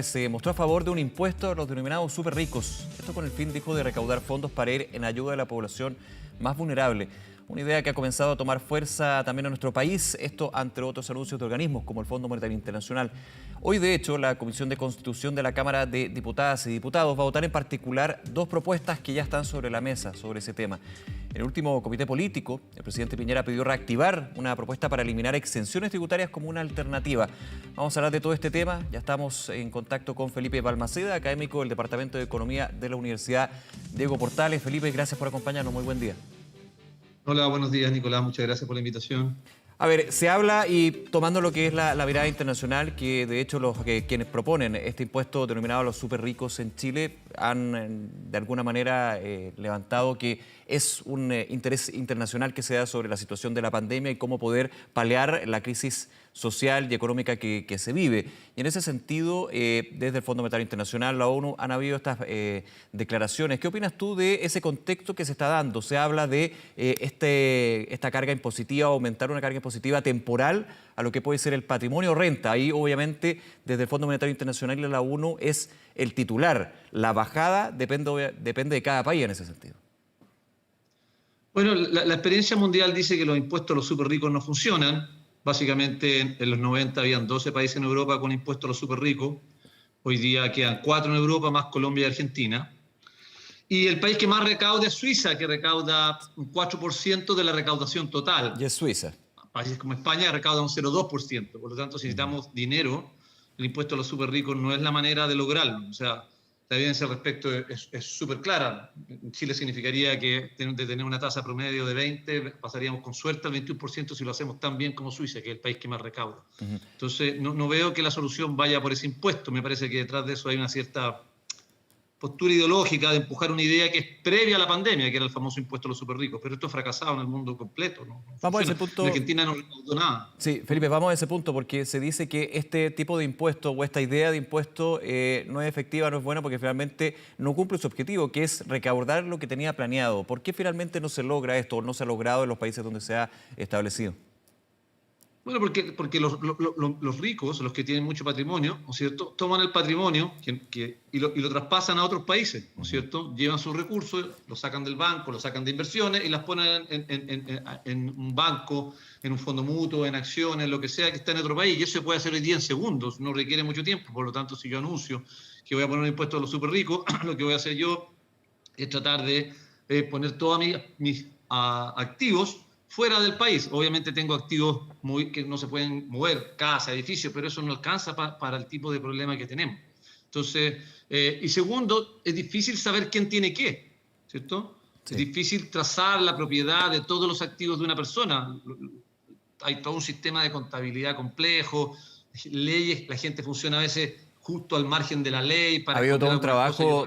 Se mostró a favor de un impuesto a los denominados súper ricos. Esto con el fin, dijo, de recaudar fondos para ir en ayuda de la población más vulnerable. Una idea que ha comenzado a tomar fuerza también en nuestro país, esto ante otros anuncios de organismos como el Fondo Monetario Internacional. Hoy, de hecho, la Comisión de Constitución de la Cámara de Diputadas y Diputados va a votar en particular dos propuestas que ya están sobre la mesa sobre ese tema. En el último comité político, el presidente Piñera pidió reactivar una propuesta para eliminar exenciones tributarias como una alternativa. Vamos a hablar de todo este tema. Ya estamos en contacto con Felipe Balmaceda, académico del Departamento de Economía de la Universidad Diego Portales. Felipe, gracias por acompañarnos. Muy buen día. Hola, buenos días, Nicolás. Muchas gracias por la invitación. A ver, se habla, y tomando lo que es la mirada internacional, que de hecho quienes proponen este impuesto denominado a los súper ricos en Chile han de alguna manera levantado que es un interés internacional que se da sobre la situación de la pandemia y cómo poder paliar la crisis social y económica que se vive. Y en ese sentido, desde el Fondo Monetario Internacional, la ONU, han habido estas declaraciones. ¿Qué opinas tú de ese contexto que se está dando? Se habla de esta carga impositiva, aumentar una carga impositiva temporal a lo que puede ser el patrimonio o renta. Ahí, obviamente, desde el Fondo Monetario Internacional y la ONU es el titular. La bajada depende de cada país en ese sentido. Bueno, la experiencia mundial dice que los impuestos a los súper ricos no funcionan. Básicamente, en los 90 habían 12 países en Europa con impuestos a los súper ricos. Hoy día quedan 4 en Europa, más Colombia y Argentina. Y el país que más recauda es Suiza, que recauda un 4% de la recaudación total. Y es Suiza. Países como España recaudan un 0,2%. Por lo tanto, si necesitamos dinero, el impuesto a los súper ricos no es la manera de lograrlo. O sea, la evidencia al respecto es súper clara. En Chile significaría que de tener una tasa promedio de 20, pasaríamos con suerte al 21% si lo hacemos tan bien como Suiza, que es el país que más recauda. Entonces, no veo que la solución vaya por ese impuesto. Me parece que detrás de eso hay una cierta postura ideológica de empujar una idea que es previa a la pandemia, que era el famoso impuesto a los súper ricos. Pero esto ha fracasado en el mundo completo, ¿no? Vamos a ese punto. En Argentina no recaudó nada. Sí, Felipe, vamos a ese punto, porque se dice que este tipo de impuesto o esta idea de impuesto no es efectiva, no es buena, porque finalmente no cumple su objetivo, que es recaudar lo que tenía planeado. ¿Por qué finalmente no se logra esto o no se ha logrado en los países donde se ha establecido? Bueno, porque los ricos, los que tienen mucho patrimonio, ¿no es cierto?, toman el patrimonio y lo traspasan a otros países, ¿no es cierto?, llevan sus recursos, los sacan del banco, los sacan de inversiones y las ponen en un banco, en un fondo mutuo, en acciones, lo que sea que está en otro país. Y eso se puede hacer hoy día en segundos, no requiere mucho tiempo. Por lo tanto, si yo anuncio que voy a poner un impuesto a los súper ricos, lo que voy a hacer yo es tratar de poner todos mis activos fuera del país. Obviamente tengo activos que no se pueden mover, casa, edificios, pero eso no alcanza para el tipo de problema que tenemos. Entonces, y segundo, es difícil saber quién tiene qué, ¿cierto? Sí. Es difícil trazar la propiedad de todos los activos de una persona. Hay todo un sistema de contabilidad complejo, leyes, la gente funciona a veces justo al margen de la ley. Ha habido todo un trabajo,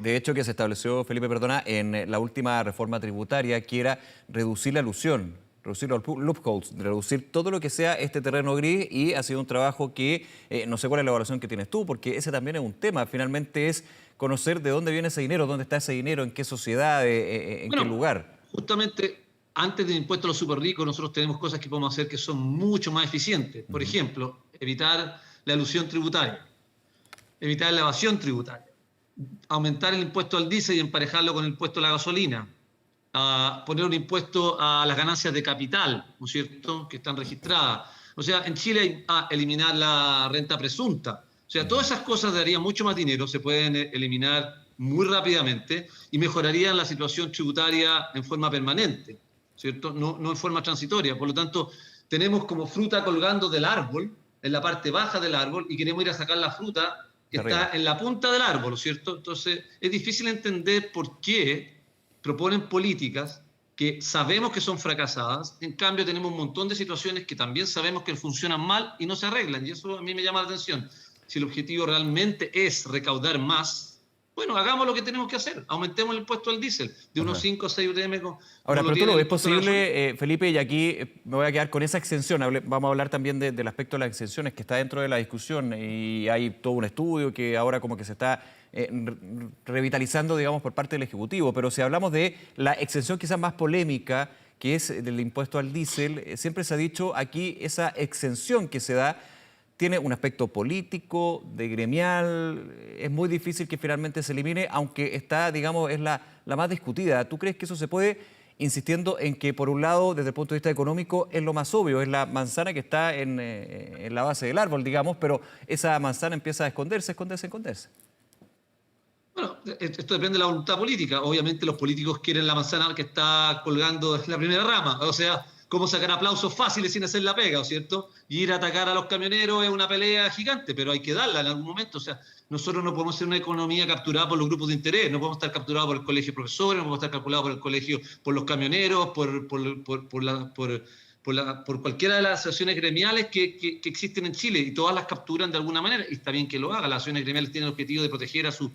de hecho, que se estableció, Felipe, perdona, en la última reforma tributaria, que era reducir la elusión, reducir los loopholes, reducir todo lo que sea este terreno gris, y ha sido un trabajo que, no sé cuál es la evaluación que tienes tú, porque ese también es un tema, finalmente es conocer de dónde viene ese dinero, dónde está ese dinero, en qué sociedad, en qué lugar. Justamente, antes del impuesto a los súper ricos, nosotros tenemos cosas que podemos hacer que son mucho más eficientes. Por ejemplo, evitar la elusión tributaria. Evitar la evasión tributaria, aumentar el impuesto al diésel y emparejarlo con el impuesto a la gasolina, poner un impuesto a las ganancias de capital, ¿no es cierto?, que están registradas. O sea, en Chile eliminar la renta presunta. O sea, todas esas cosas darían mucho más dinero, se pueden eliminar muy rápidamente y mejorarían la situación tributaria en forma permanente, ¿cierto?, no en forma transitoria. Por lo tanto, tenemos como fruta colgando del árbol, en la parte baja del árbol, y queremos ir a sacar la fruta que está en la punta del árbol, ¿cierto? Entonces, es difícil entender por qué proponen políticas que sabemos que son fracasadas. En cambio, tenemos un montón de situaciones que también sabemos que funcionan mal y no se arreglan. Y eso a mí me llama la atención. Si el objetivo realmente es recaudar más, bueno, hagamos lo que tenemos que hacer. Aumentemos el impuesto al diésel de unos 5 o 6 UTM. Ahora, pero tú lo ves posible, Felipe, y aquí me voy a quedar con esa exención. Vamos a hablar también del aspecto de las exenciones que está dentro de la discusión, y hay todo un estudio que ahora como que se está revitalizando, digamos, por parte del Ejecutivo. Pero si hablamos de la exención quizás más polémica, que es del impuesto al diésel, siempre se ha dicho aquí esa exención que se da tiene un aspecto político, de gremial, es muy difícil que finalmente se elimine, aunque está, digamos, es la más discutida. ¿Tú crees que eso se puede, insistiendo en que, por un lado, desde el punto de vista económico, es lo más obvio, es la manzana que está en la base del árbol, digamos, pero esa manzana empieza a esconderse, esconderse, esconderse? Bueno, esto depende de la voluntad política. Obviamente los políticos quieren la manzana que está colgando en la primera rama. O sea, cómo sacar aplausos fáciles sin hacer la pega, ¿cierto? Y ir a atacar a los camioneros es una pelea gigante, pero hay que darla en algún momento. O sea, nosotros no podemos ser una economía capturada por los grupos de interés, no podemos estar capturados por el colegio de profesores, no podemos estar capturados por el colegio, por los camioneros, por cualquiera de las asociaciones gremiales que existen en Chile, y todas las capturan de alguna manera, y está bien que lo hagan. Las asociaciones gremiales tienen el objetivo de proteger a sus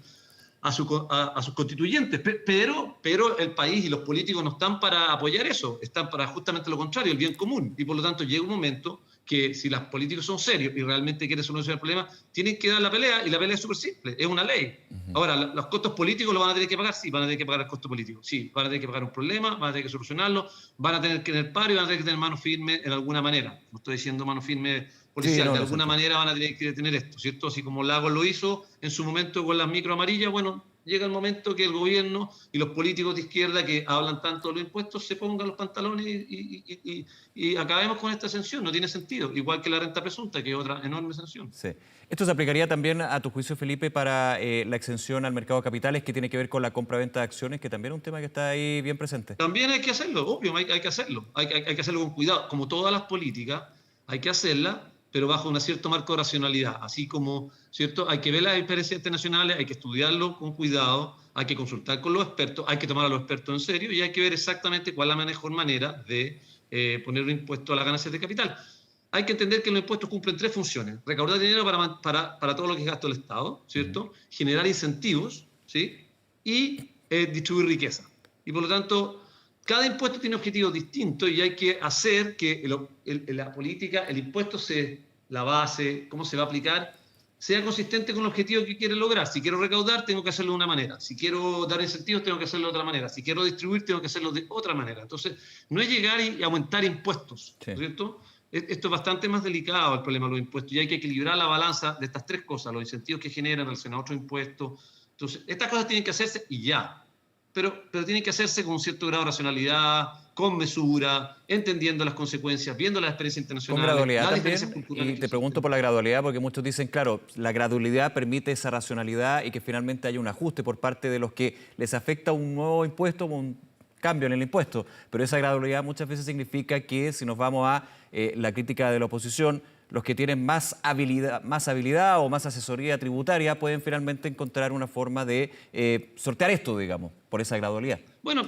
constituyentes, pero el país y los políticos no están para apoyar eso, están para justamente lo contrario, el bien común, y por lo tanto llega un momento que si los políticos son serios y realmente quieren solucionar el problema, tienen que dar la pelea, y la pelea es súper simple, es una ley. Ahora, los costos políticos lo van a tener que pagar, sí, van a tener que pagar el costo político, sí, van a tener que pagar un problema, van a tener que solucionarlo, van a tener que tener paro y van a tener que tener mano firme en alguna manera. No estoy diciendo mano firme policial, Sí, no, de alguna manera van a tener que tener esto, ¿cierto? Así como Lagos lo hizo en su momento con las micro amarillas, bueno, llega el momento que el gobierno y los políticos de izquierda que hablan tanto de los impuestos se pongan los pantalones y acabemos con esta sanción. No tiene sentido. Igual que la renta presunta, que es otra enorme sanción. Sí. ¿Esto se aplicaría también, a tu juicio, Felipe, para la exención al mercado de capitales, que tiene que ver con la compra-venta de acciones, que también es un tema que está ahí bien presente? También hay que hacerlo, obvio, hay que hacerlo. Hay que hacerlo con cuidado. Como todas las políticas, hay que hacerla, pero bajo un cierto marco de racionalidad. Así como, ¿cierto? Hay que ver las experiencias internacionales, hay que estudiarlo con cuidado, hay que consultar con los expertos, hay que tomar a los expertos en serio y hay que ver exactamente cuál es la mejor manera de poner un impuesto a las ganancias de capital. Hay que entender que los impuestos cumplen tres funciones: recaudar dinero para todo lo que es gasto del Estado, ¿cierto? Generar incentivos, ¿sí? Y distribuir riqueza. Y por lo tanto, cada impuesto tiene objetivos distintos y hay que hacer que la política, el impuesto, la base, cómo se va a aplicar, sea consistente con el objetivo que quiere lograr. Si quiero recaudar, tengo que hacerlo de una manera. Si quiero dar incentivos, tengo que hacerlo de otra manera. Si quiero distribuir, tengo que hacerlo de otra manera. Entonces, no es llegar y aumentar impuestos, Sí. ¿cierto? Esto es bastante más delicado, el problema de los impuestos, y hay que equilibrar la balanza de estas tres cosas: los incentivos que generan relación a otros impuestos. Entonces, estas cosas tienen que hacerse y ya. Pero tienen que hacerse con un cierto grado de racionalidad, con mesura, entendiendo las consecuencias, viendo las experiencias Con internacionales, gradualidad las diferencias también, culturales y que te pregunto existen. por la gradualidad, porque muchos dicen, claro, la gradualidad permite esa racionalidad y que finalmente haya un ajuste por parte de los que les afecta un nuevo impuesto, un cambio en el impuesto, pero esa gradualidad muchas veces significa que, si nos vamos a la crítica de la oposición, los que tienen más habilidad o más asesoría tributaria pueden finalmente encontrar una forma de sortear esto, digamos, por esa gradualidad. Bueno,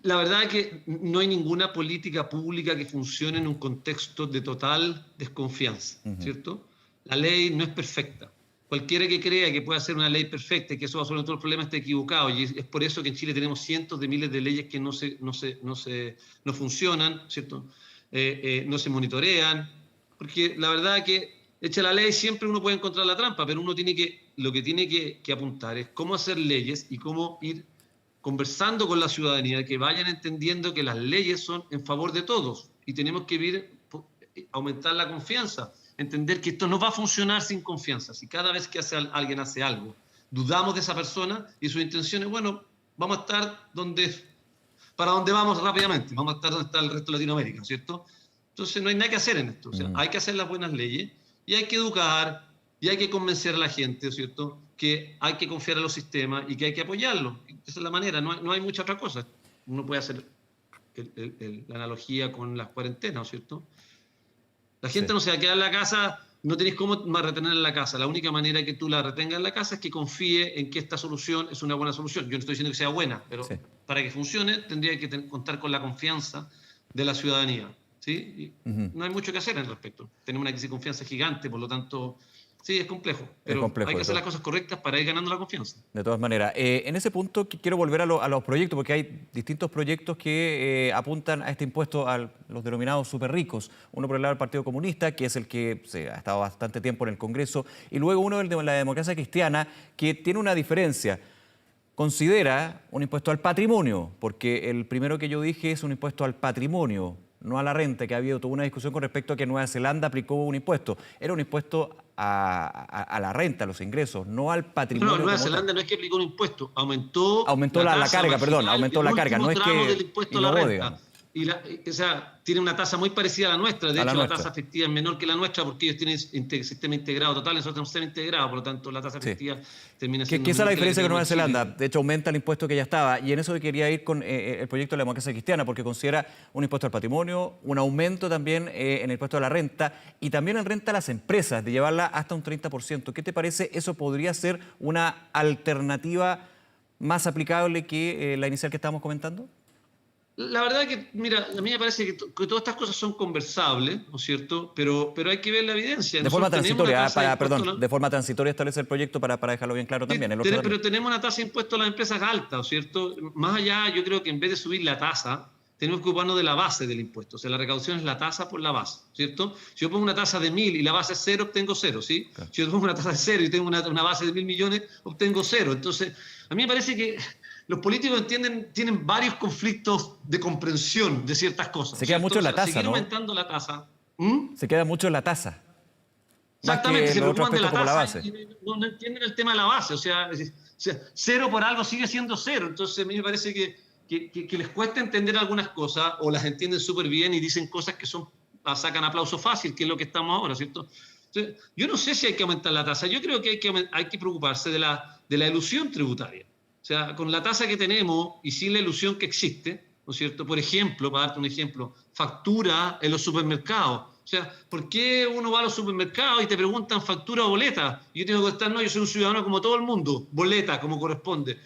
la verdad es que no hay ninguna política pública que funcione en un contexto de total desconfianza, ¿cierto? La ley no es perfecta. Cualquiera que crea que puede hacer una ley perfecta y que eso va a resolver todos los problemas está equivocado. Y es por eso que en Chile tenemos cientos de miles de leyes que no funcionan, ¿cierto? No se monitorean. Porque la verdad es que, hecha la ley, siempre uno puede encontrar la trampa, pero lo que tiene que apuntar es cómo hacer leyes y cómo ir conversando con la ciudadanía, que vayan entendiendo que las leyes son en favor de todos y tenemos que aumentar la confianza, entender que esto no va a funcionar sin confianza. Si cada vez que alguien hace algo dudamos de esa persona y sus intenciones, bueno, vamos a estar para donde vamos rápidamente, vamos a estar donde está el resto de Latinoamérica, ¿cierto? Entonces no hay nada que hacer en esto. O sea, hay que hacer las buenas leyes y hay que educar y hay que convencer a la gente, ¿cierto?, que hay que confiar en los sistemas y que hay que apoyarlos. Esa es la manera, no hay mucha otra cosa. Uno puede hacer la analogía con las cuarentenas, ¿cierto? La gente no se va a quedar en la casa, no tenés cómo retenerla en la casa. La única manera que tú la retengas en la casa es que confíe en que esta solución es una buena solución. Yo no estoy diciendo que sea buena, pero para que funcione tendría que contar con la confianza de la ciudadanía, ¿sí? No hay mucho que hacer al respecto. Tenemos una crisis de confianza gigante, por lo tanto, sí, es complejo. Pero complejo, hay que hacer las cosas correctas para ir ganando la confianza. De todas maneras, en ese punto quiero volver a los proyectos, porque hay distintos proyectos que apuntan a este impuesto a los denominados súper ricos. Uno por el lado del Partido Comunista, que es el que ha estado bastante tiempo en el Congreso, y luego uno de la Democracia Cristiana, que tiene una diferencia. Considera un impuesto al patrimonio, porque el primero que yo dije es un impuesto al patrimonio, no a la renta, que ha habido toda una discusión con respecto a que Nueva Zelanda aplicó un impuesto. Era un impuesto a la renta, a los ingresos, no al patrimonio. No, Nueva Zelanda no es que aplicó un impuesto, aumentó la carga, perdón, aumentó la carga, no es que del impuesto a la innovó, renta. digamos. O sea, tiene una tasa muy parecida a la nuestra. De hecho, la tasa efectiva es menor que la nuestra porque ellos tienen sistema integrado total, nosotros tenemos sistema integrado, por lo tanto la tasa efectiva termina siendo... ¿Qué es la diferencia con Nueva Zelanda? Zelanda? De hecho, aumenta el impuesto que ya estaba. Y en eso quería ir con el proyecto de la democracia cristiana, porque considera un impuesto al patrimonio, un aumento también en el impuesto a la renta y también en renta a las empresas, de llevarla hasta un 30%. ¿Qué te parece? ¿Eso podría ser una alternativa más aplicable que la inicial que estábamos comentando? La verdad que, mira, a mí me parece que todas estas cosas son conversables, ¿no es cierto? Pero hay que ver la evidencia. De forma transitoria, perdón, de forma transitoria establece el proyecto para dejarlo bien claro también. Pero tenemos una tasa de impuesto a las empresas alta, ¿no es cierto? Más allá, yo creo que en vez de subir la tasa, tenemos que ocuparnos de la base del impuesto. O sea, la recaudación es la tasa por la base, ¿cierto? Si yo pongo una tasa de 1.000 y la base es 0, obtengo 0, ¿sí? Claro. Si yo pongo una tasa de 0 y tengo una base de 1.000 millones, obtengo 0. Entonces, a mí me parece que los políticos tienen varios conflictos de comprensión de ciertas cosas. Se queda mucho en la tasa, seguir ¿no? aumentando la tasa. Se queda mucho en la tasa. Exactamente, se preocupan de la tasa y no entienden el tema de la base. O sea, 0 por algo sigue siendo 0. Entonces, a mí me parece que les cuesta entender algunas cosas o las entienden súper bien y dicen cosas que sacan aplauso fácil, que es lo que estamos ahora, ¿cierto? Entonces, yo no sé si hay que aumentar la tasa. Yo creo que hay que preocuparse de la elusión tributaria. O sea, con la tasa que tenemos y sin la ilusión que existe, ¿no es cierto? Por ejemplo, para darte un ejemplo, factura en los supermercados. O sea, ¿por qué uno va a los supermercados y te preguntan factura o boleta? Y yo tengo que contestar, no, yo soy un ciudadano como todo el mundo, boleta, como corresponde.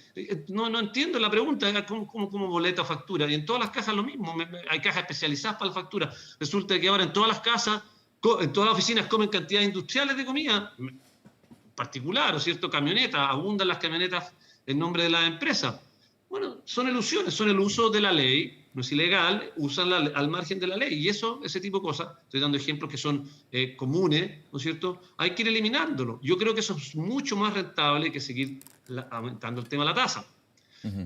No entiendo la pregunta, ¿cómo boleta o factura? Y en todas las casas lo mismo, hay cajas especializadas para la factura. Resulta que ahora en todas las casas, en todas las oficinas comen cantidades industriales de comida, particular, ¿no es cierto? Camionetas, abundan las camionetas en nombre de la empresa. Bueno, son ilusiones, son el uso de la ley, no es ilegal, usan al margen de la ley. Y ese tipo de cosas, estoy dando ejemplos que son comunes, ¿no es cierto? Hay que ir eliminándolo. Yo creo que eso es mucho más rentable que seguir aumentando el tema de la tasa.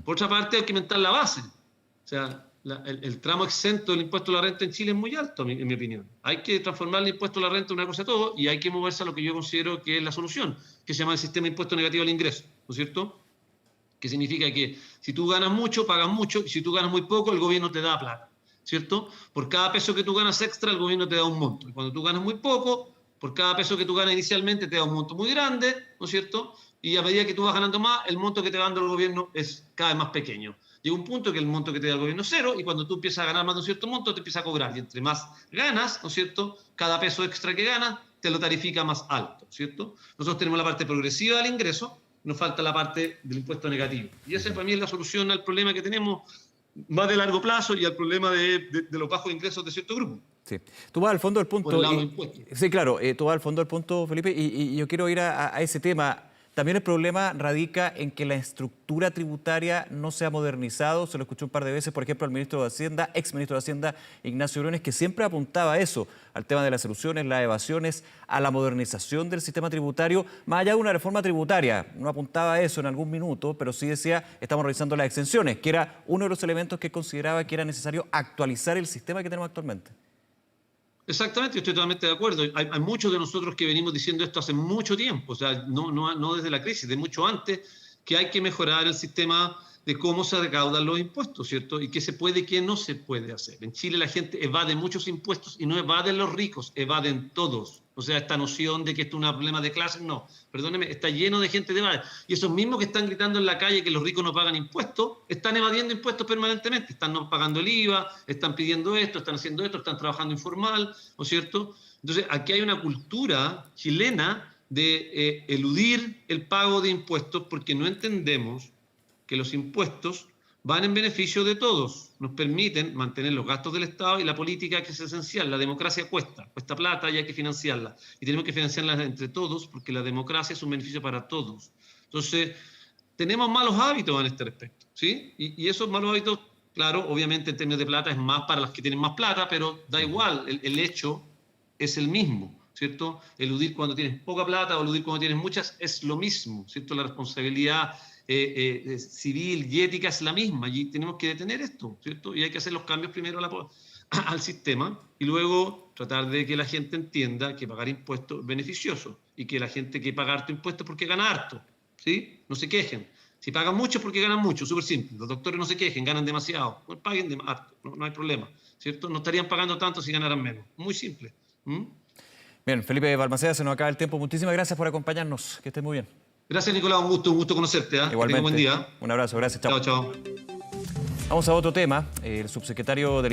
Por otra parte, hay que aumentar la base. O sea, el tramo exento del impuesto a la renta en Chile es muy alto, en mi opinión. Hay que transformar el impuesto a la renta en una cosa de todo y hay que moverse a lo que yo considero que es la solución, que se llama el sistema de impuesto negativo al ingreso, ¿no es cierto? Que significa que si tú ganas mucho, pagas mucho, y si tú ganas muy poco, el gobierno te da plata, ¿cierto? Por cada peso que tú ganas extra, el gobierno te da un monto. Y cuando tú ganas muy poco, por cada peso que tú ganas inicialmente, te da un monto muy grande, ¿no es cierto? Y a medida que tú vas ganando más, el monto que te va dando el gobierno es cada vez más pequeño. Llega un punto que el monto que te da el gobierno es 0, y cuando tú empiezas a ganar más de un cierto monto, te empieza a cobrar. Y entre más ganas, ¿no es cierto? Cada peso extra que ganas, te lo tarifica más alto, ¿cierto? Nosotros tenemos la parte progresiva del ingreso, nos falta la parte del impuesto negativo. Y esa para mí es la solución al problema que tenemos más de largo plazo y al problema de los bajos ingresos de cierto grupo. Sí. Tú vas al fondo del punto. Por el lado del impuesto. Sí, claro, tú vas al fondo del punto, Felipe, y yo quiero ir a ese tema. También el problema radica en que la estructura tributaria no se ha modernizado. Se lo escuché un par de veces, por ejemplo, al ministro de Hacienda, exministro de Hacienda, Ignacio Briones, que siempre apuntaba a eso, al tema de las elusiones, las evasiones, a la modernización del sistema tributario, más allá de una reforma tributaria. No apuntaba a eso en algún minuto, pero sí decía, estamos revisando las exenciones, que era uno de los elementos que consideraba que era necesario actualizar el sistema que tenemos actualmente. Exactamente, estoy totalmente de acuerdo. Hay muchos de nosotros que venimos diciendo esto hace mucho tiempo, o sea, no desde la crisis, de mucho antes, que hay que mejorar el sistema de cómo se recaudan los impuestos, ¿cierto? Y qué se puede y qué no se puede hacer. En Chile la gente evade muchos impuestos y no evaden los ricos, evaden todos. O sea, esta noción de que esto es un problema de clases, no. Perdóneme, está lleno de gente que evade. Y esos mismos que están gritando en la calle que los ricos no pagan impuestos, están evadiendo impuestos permanentemente. Están no pagando el IVA, están pidiendo esto, están haciendo esto, están trabajando informal, ¿no es cierto? Entonces, aquí hay una cultura chilena de eludir el pago de impuestos porque no entendemos que los impuestos van en beneficio de todos, nos permiten mantener los gastos del Estado y la política que es esencial. La democracia cuesta plata y hay que financiarla. Y tenemos que financiarla entre todos porque la democracia es un beneficio para todos. Entonces, tenemos malos hábitos en este respecto, ¿sí? Y esos malos hábitos, claro, obviamente en términos de plata es más para los que tienen más plata, pero da igual, el hecho es el mismo, ¿cierto? Eludir cuando tienes poca plata o eludir cuando tienes muchas es lo mismo, ¿cierto? La responsabilidad civil y ética es la misma y tenemos que detener esto, ¿cierto? Y hay que hacer los cambios primero al sistema y luego tratar de que la gente entienda que pagar impuestos es beneficioso y que la gente que paga harto impuestos porque gana harto, ¿sí? No se quejen. Si pagan mucho es porque ganan mucho, súper simple. Los doctores no se quejen, ganan demasiado. No paguen harto, no hay problema, ¿cierto? No estarían pagando tanto si ganaran menos. Muy simple. Bien, Felipe Balmaceda, se nos acaba el tiempo. Muchísimas gracias por acompañarnos. Que estés muy bien. Gracias, Nicolás. Un gusto conocerte. Que Igualmente. tenga buen día. Un abrazo, gracias. Chao. Chao, chao. Vamos a otro tema. El subsecretario del